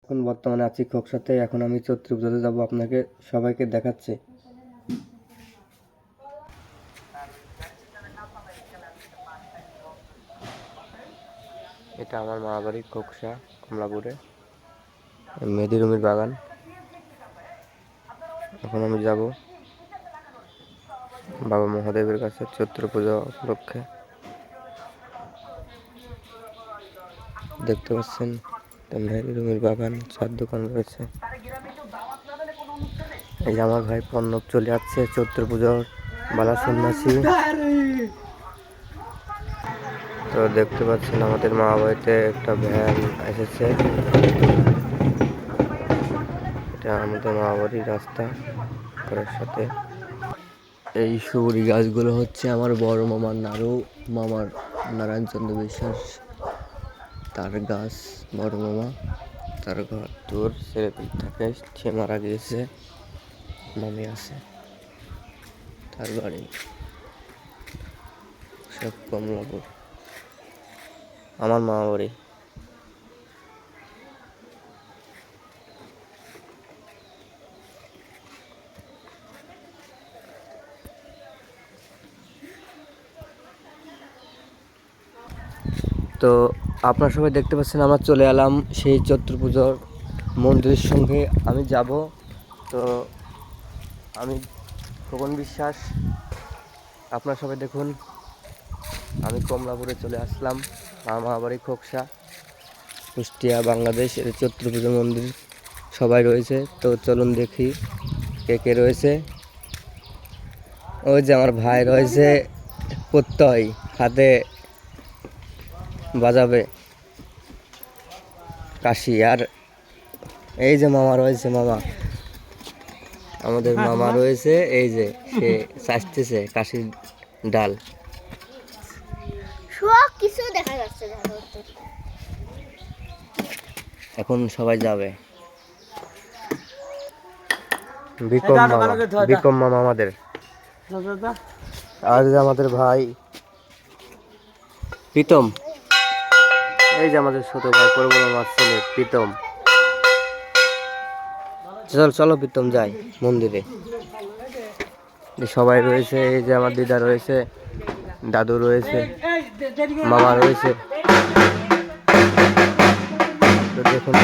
এখন বর্তমানে আছি খোকসাতে। এখন আমি চৈত্র পুজোতে যাবো, আপনাকে সবাইকে দেখাচ্ছি। এটা আমার মা বাড়ি খোকসা কমলাপুরে, মেহেদি রুমির বাগান। এখন আমি যাব বাবা মহাদেবের কাছে চৈত্র পুজো উপলক্ষে। দেখতে পাচ্ছেন মেহেদি রুমির বাগান, চার দোকান রয়েছে। এই যে আমার ভাই পণ্যক চলে যাচ্ছে চৈত্র পুজোর বালা সন্ন্যাসী। তো দেখতে পাচ্ছেন আমাদের মা বাড়িতে একটা ভ্যান এসেছে। এটা আমাদের মা বাড়ির রাস্তা করার সাথে। এই সুবরি গাছগুলো হচ্ছে আমার বড় মামার মামার নারায়ণচন্দ্র বিশ্বাস তার গাছ। বড় মামা তার ঘর তোর ছেলে থাকে, সে মারা গিয়েছে। মামি আছে, তার বাড়ি সব কমলাপুর, আমার মা বাড়ি। তো আপনারা সবাই দেখতে পাচ্ছেন আমরা চলে এলাম সেই চৈত্র পুজোর মন্দিরের সঙ্গে আমি যাব। তো আমি খোকন বিশ্বাস, আপনারা সবাই দেখুন আমি কমলাপুরে চলে আসলাম। মামা বাড়ি খোকসা, কুষ্টিয়া, বাংলাদেশ। এর চৈত্র পুজো মন্দির সবাই রয়েছে। তো চলুন দেখি কে কে রয়েছে। ওই যে আমার ভাই রয়েছে প্রত্যয়, হাতে বাজাবে কাশি। আর এই যে মামা রয়েছে, মামা আমাদের মামা রয়েছে, এই যে সে চাষতেছে কাশির ডাল। সব কিছু দেখা যাচ্ছে। এখন সবাই যাবে। বিকম মামা আমাদের, আর যে আমাদের ভাই প্রীতম, এই যে আমাদের ছোট ভাই পরবল মামার ছেলে প্রীতম। চলো প্রীতম যাই মন্দিরে। সবাই রয়েছে, এই যে আমার দিদা রয়েছে, দাদু রয়েছে, মামা রয়েছে। তো দেখুন